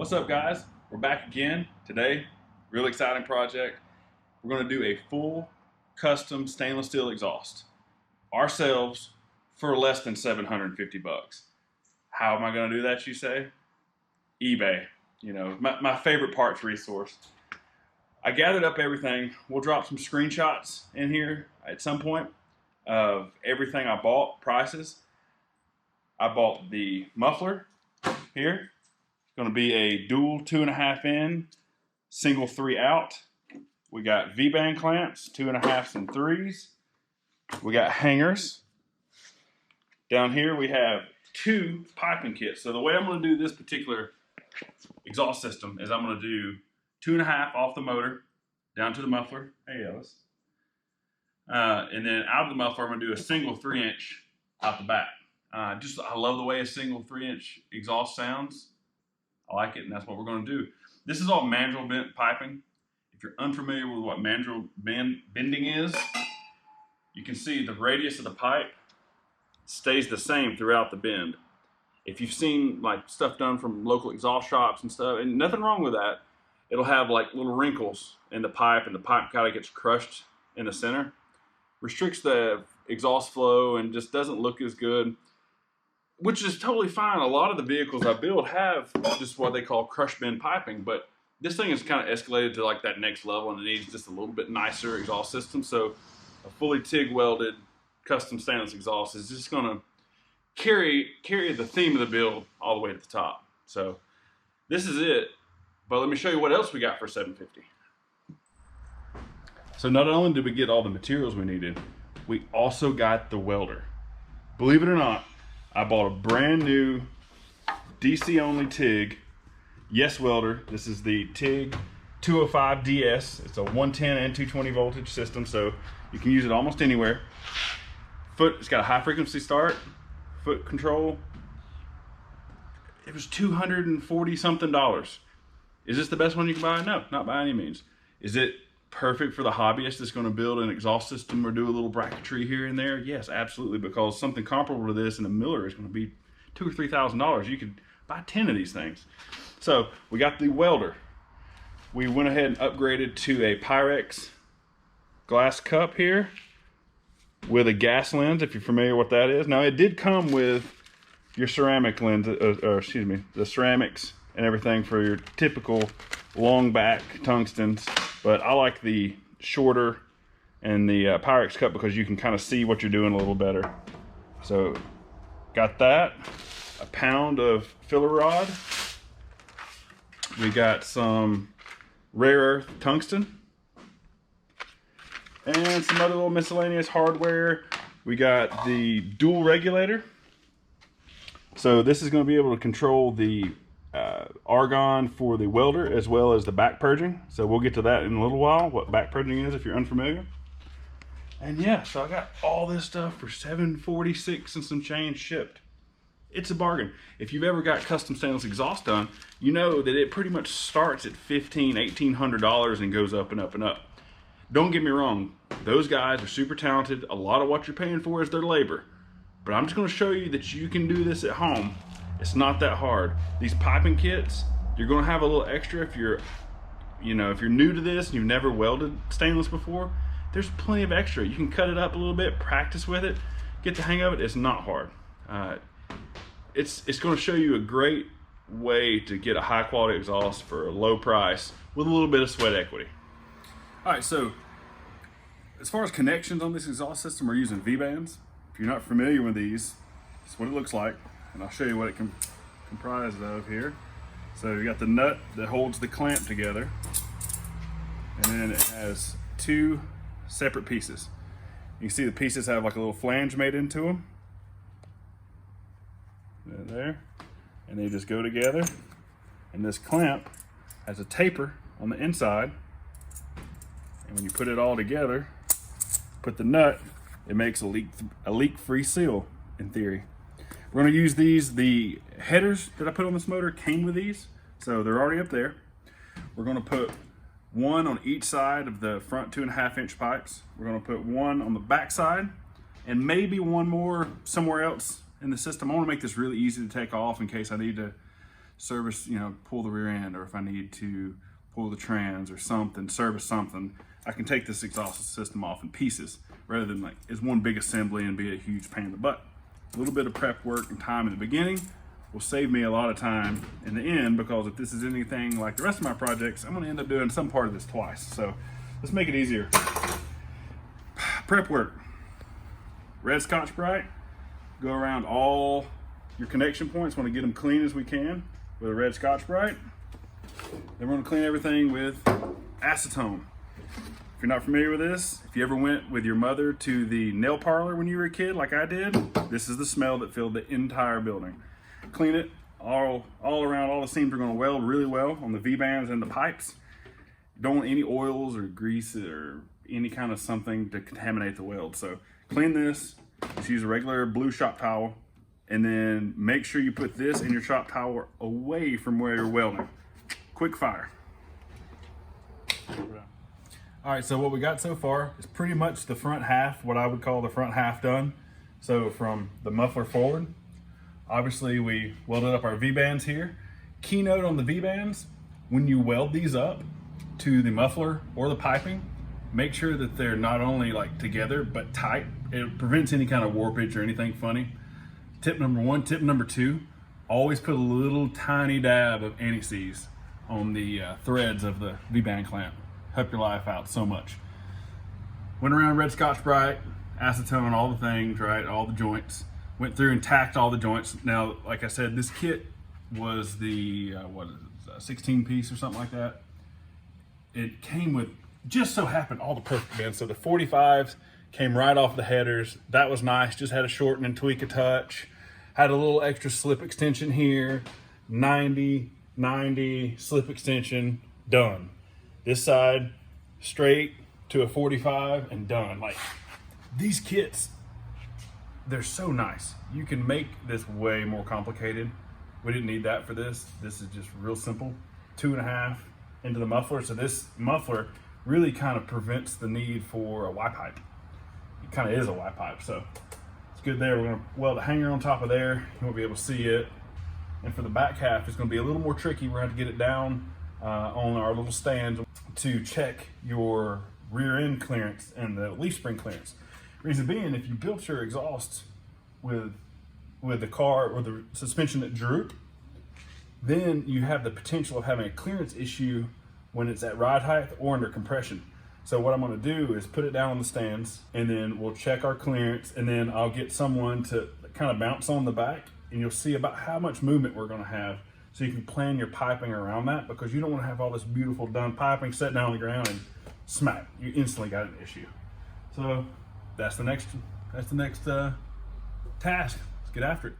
What's up, guys? We're back again today. Really exciting project. We're going to do a full custom stainless steel exhaust ourselves for less than 750 bucks. How am I going to do that, you say? eBay. You know, my favorite parts resource. I gathered up everything. We'll drop some screenshots in here at some point of everything I bought, prices. I bought the muffler here. It's going to be a dual 2.5 in, single 3 out. We got Vband clamps, 2.5s and 3s. We got hangers. Down here we have 2 piping kits. So the way I'm going to do this particular exhaust system is I'm going to do 2.5 off the motor down to the muffler. Hey, Ellis. And then out of the muffler, I'm going to do a single 3-inch out the back. I love the way a single 3-inch exhaust sounds. I like it, and that's what we're going to do. This is all mandrel bent piping. If you're unfamiliar with what mandrel bending is, you can see the radius of the pipe stays the same throughout the bend. If you've seen like stuff done from local exhaust shops and stuff, and nothing wrong with that, it'll have like little wrinkles in the pipe, and the pipe kind of gets crushed in the center. Restricts the exhaust flow and just doesn't look as good, which is totally fine. A lot of the vehicles I build have just what they call crush bend piping, but this thing is kind of escalated to like that next level, and it needs just a little bit nicer exhaust system. So a fully TIG welded custom stainless exhaust is just going to carry the theme of the build all the way to the top. So this is it, but let me show you what else we got for $750. So not only did we get all the materials we needed, we also got the welder. Believe it or not, I bought a brand new DC only TIG Yeswelder. This is the TIG 205 DS. It's a 110 and 220 voltage system, so you can use it almost anywhere. It's got a high frequency start, foot control. It was $240 something. Is this the best one you can buy? No, not by any means. Is it perfect for the hobbyist that's going to build an exhaust system or do a little bracketry here and there? Yes, absolutely, because something comparable to this in a Miller is going to be $2,000 or $3,000. You could buy 10 of these things. So we got the welder. We went ahead and upgraded to a pyrex glass cup here with a gas lens, if you're familiar with what that is. Now it did come with your ceramic lens, the ceramics and everything for your typical long back tungstens, but I like the shorter and the pyrex cup because you can kind of see what you're doing a little better. So got that, a pound of filler rod. We got some rare earth tungsten and some other little miscellaneous hardware. We got the dual regulator. So this is going to be able to control the argon for the welder as well as the back purging. So we'll get to that in a little while, what back purging is if you're unfamiliar. And yeah, so I got all this stuff for $746 and some change shipped. It's a bargain. If you've ever got custom stainless exhaust done, you know that it pretty much starts at $1,500, $1,800 and goes up and up and up. Don't get me wrong, those guys are super talented. A lot of what you're paying for is their labor. But I'm just going to show you that you can do this at home. It's not that hard. These piping kits, you're going to have a little extra if you're new to this and you've never welded stainless before. There's plenty of extra. You can cut it up a little bit, practice with it, get the hang of it. It's not hard. It's going to show you a great way to get a high quality exhaust for a low price with a little bit of sweat equity. All right, so as far as connections on this exhaust system, we're using Vbands. If you're not familiar with these, this is what it looks like, and I'll show you what it comprises of here. So you got the nut that holds the clamp together, and then it has 2 separate pieces. You can see the pieces have like a little flange made into them. There, and they just go together. And this clamp has a taper on the inside, and when you put it all together, put the nut, it makes a leak-free seal in theory. We're going to use these. The headers that I put on this motor came with these, so they're already up there. We're going to put one on each side of the front 2.5 inch pipes. We're going to put one on the back side and maybe one more somewhere else in the system. I want to make this really easy to take off in case I need to service, pull the rear end, or if I need to pull the trans or something, service something, I can take this exhaust system off in pieces rather than like it's one big assembly and be a huge pain in the butt. A little bit of prep work and time in the beginning will save me a lot of time in the end, because if this is anything like the rest of my projects, I'm going to end up doing some part of this twice. So let's make it easier. Prep work. Red Scotch-Brite. Go around all your connection points. Want to get them clean as we can with a red Scotch-Brite. Then we're going to clean everything with acetone. If you're not familiar with this, if you ever went with your mother to the nail parlor when you were a kid like I did, this is the smell that filled the entire building. Clean it all around. All the seams are going to weld really well on the V-bands and the pipes. Don't want any oils or grease or any kind of something to contaminate the weld. So clean this. Just use a regular blue shop towel, and then make sure you put this in your shop towel away from where you're welding. Quick fire. All right, so what we got so far is pretty much the front half, what I would call the front half done. So from the muffler forward, obviously we welded up our V-bands here. Keynote on the V-bands, when you weld these up to the muffler or the piping, make sure that they're not only like together, but tight. It prevents any kind of warpage or anything funny. Tip number one. Tip number two, always put a little tiny dab of anti-seize on the threads of the V-band clamp. Help your life out so much. Went around red Scotch-Brite, acetone, all the things, right? All the joints. Went through and tacked all the joints. Now, like I said, this kit was the, 16 piece or something like that. It came with, just so happened, all the perfect bends. So the 45s came right off the headers. That was nice. Just had to shorten and tweak a touch. Had a little extra slip extension here. 90, slip extension, done. This side, straight to a 45 and done. Like, these kits, they're so nice. You can make this way more complicated. We didn't need that for this. This is just real simple. 2.5 into the muffler. So this muffler really kind of prevents the need for a Y pipe. It kind of is a Y pipe, so it's good there. We're gonna weld a hanger on top of there. You won't be able to see it. And for the back half, it's gonna be a little more tricky. We're gonna have to get it down on our little stand to check your rear end clearance and the leaf spring clearance. Reason being, if you built your exhaust with the car or the suspension that droop, then you have the potential of having a clearance issue when it's at ride height or under compression. So what I'm gonna do is put it down on the stands, and then we'll check our clearance, and then I'll get someone to kind of bounce on the back, and you'll see about how much movement we're gonna have, so you can plan your piping around that, because you don't wanna have all this beautiful done piping set down on the ground and smack, you instantly got an issue. So that's the next task. Let's get after it.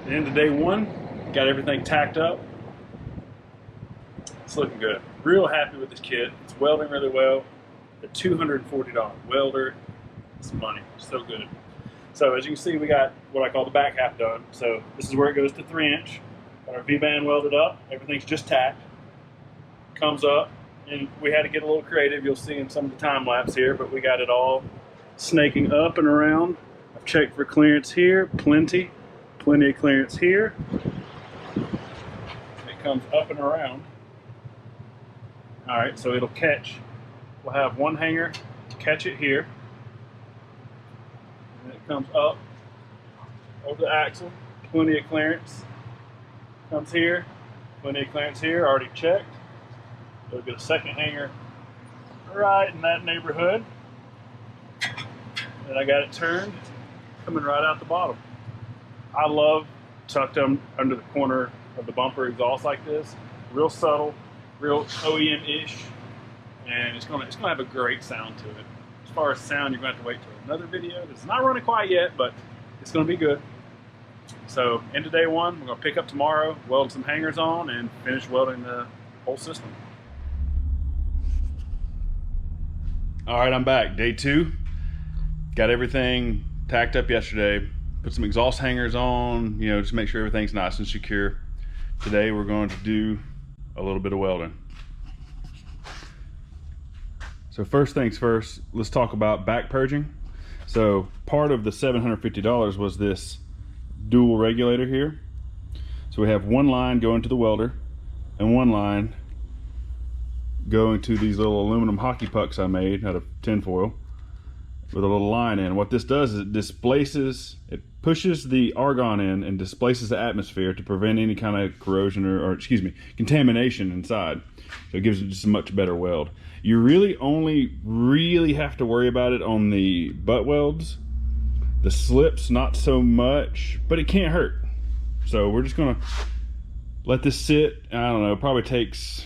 At the end of day one, got everything tacked up. It's looking good. Real happy with this kit. It's welding really well. The $240 welder, it's money, so good. So as you can see, we got what I call the back half done. So this is where it goes to 3-inch. Got our V-band welded up. Everything's just tacked. Comes up, and we had to get a little creative. You'll see in some of the time lapse here, but we got it all snaking up and around. I've checked for clearance here, plenty of clearance here. It comes up and around. All right, so it'll catch. We'll have one hanger to catch it here, and it comes up over the axle. Plenty of clearance. Comes here, plenty of clearance here. Already checked. We'll get a second hanger right in that neighborhood. And I got it turned, coming right out the bottom. I love tucked under the corner of the bumper exhaust like this. Real subtle, real OEM-ish, and it's gonna have a great sound to it. As far as sound, you're gonna have to wait till another video. It's not running quite yet, but it's gonna be good. So, end of day one, we're gonna pick up tomorrow, weld some hangers on, and finish welding the whole system. All right, I'm back. Day two. Got everything tacked up yesterday. Put some exhaust hangers on, just make sure everything's nice and secure. Today we're going to do a little bit of welding. So first things first, let's talk about back purging. So part of the $750 was this dual regulator here. So we have one line going to the welder and one line going to these little aluminum hockey pucks I made out of tinfoil with a little line in. What this does is it pushes the argon in and displaces the atmosphere to prevent any kind of corrosion or contamination inside. So it gives it just a much better weld. You really only have to worry about it on the butt welds. The slips, not so much, but it can't hurt. So we're just gonna let this sit. I don't know, it probably takes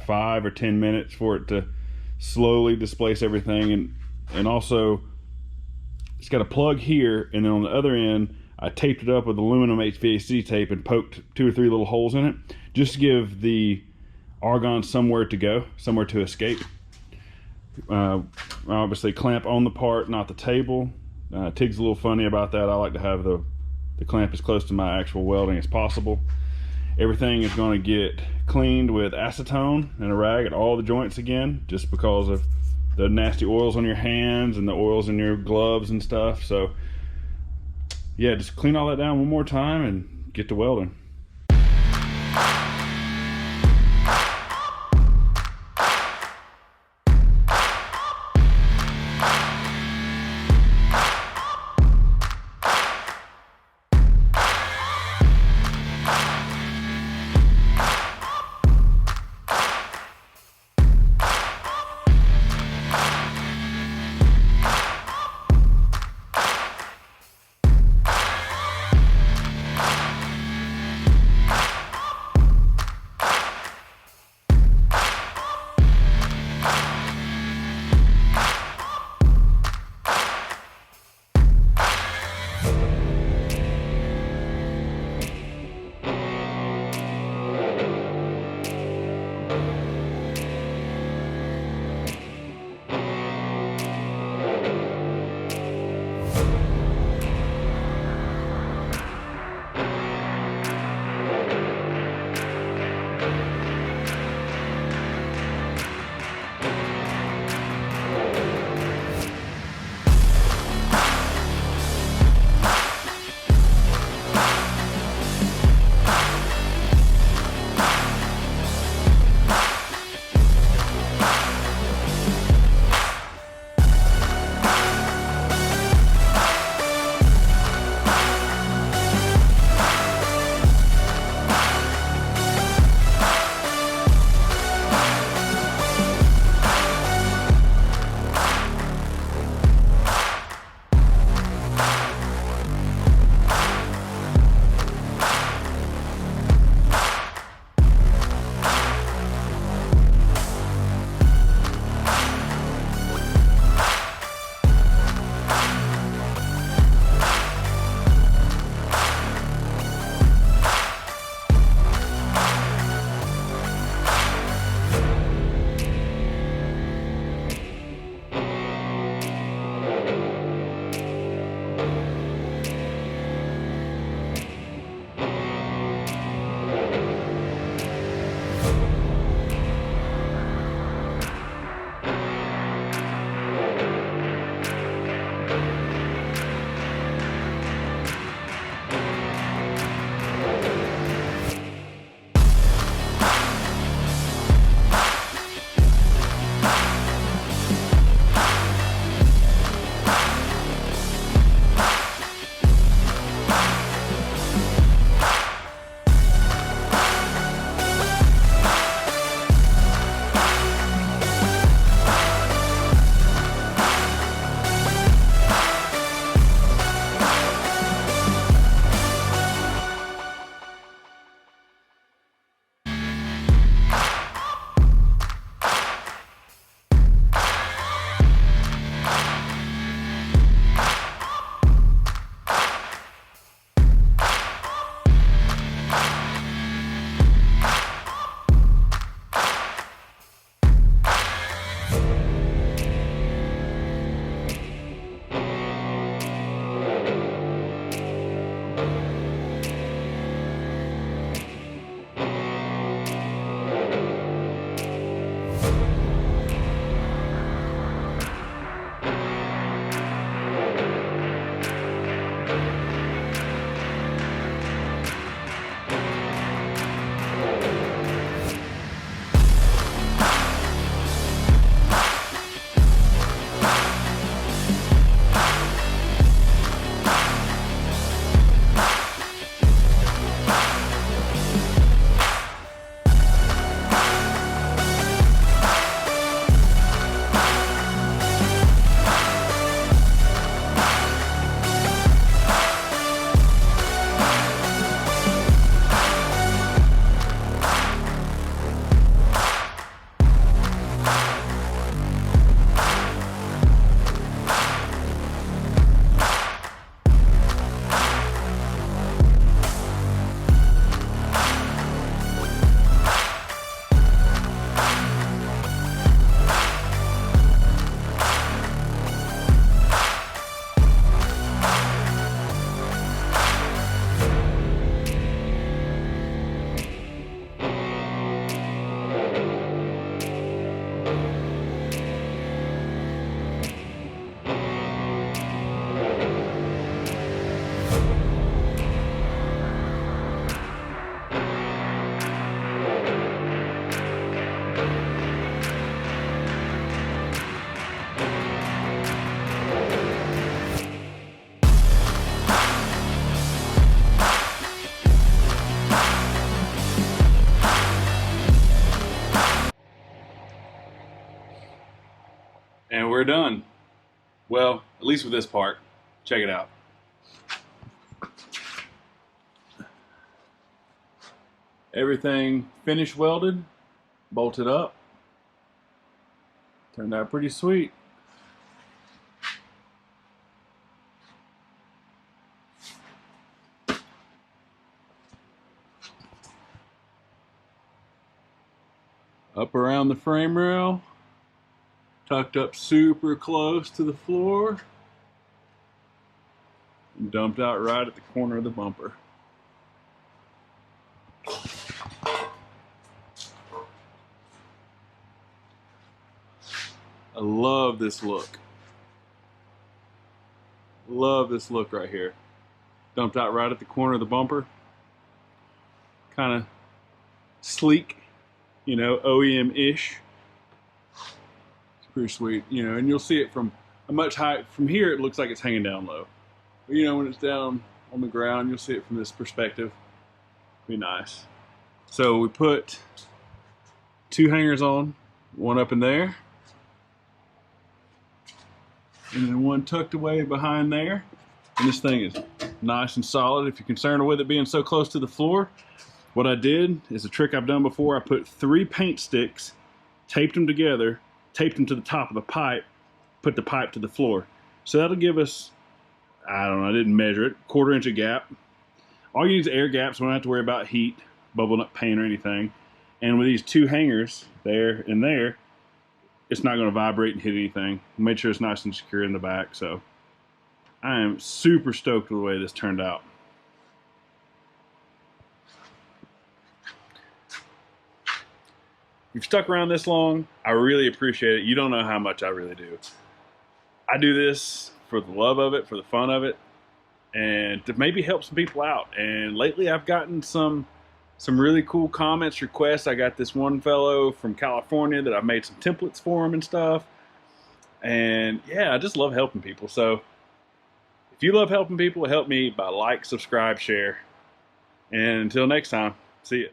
5 or 10 minutes for it to slowly displace everything. And also it's got a plug here, and then on the other end I taped it up with aluminum HVAC tape and poked 2 or 3 little holes in it just to give the argon somewhere to go, somewhere to escape. Obviously clamp on the part, not the table. Tig's a little funny about that. I like to have the clamp as close to my actual welding as possible. Everything is going to get cleaned with acetone and a rag at all the joints again, just because of the nasty oils on your hands and the oils in your gloves and stuff. So yeah, just clean all that down one more time and get to welding. We're done. Well, at least with this part. Check it out. Everything finished welded, bolted up. Turned out pretty sweet. Up around the frame rail, tucked up super close to the floor, and dumped out right at the corner of the bumper. I love this look. Love this look right here. Dumped out right at the corner of the bumper. Kind of sleek, you know, OEM-ish. It's pretty sweet, you know, and you'll see it from a much height. From here, it looks like it's hanging down low. But, you know, when it's down on the ground, you'll see it from this perspective. Be nice. So we put 2 hangers on, one up in there, and then one tucked away behind there. And this thing is nice and solid. If you're concerned with it being so close to the floor, what I did is a trick I've done before. I put 3 paint sticks, taped them together, taped them to the top of the pipe, put the pipe to the floor. So that'll give us, I don't know, I didn't measure it, 1/4 inch of gap. All you need is air gaps, so we don't have to worry about heat, bubbling up paint or anything. And with these 2 hangers, there and there, it's not going to vibrate and hit anything. Made sure it's nice and secure in the back. So I am super stoked with the way this turned out. If you've stuck around this long, I really appreciate it. You don't know how much I really do. I do this for the love of it, for the fun of it, and to maybe help some people out. And lately I've gotten some really cool comments, requests. I got this one fellow from California that I've made some templates for him and stuff. And yeah, I just love helping people. So if you love helping people, help me by like, subscribe, share. And until next time, see ya.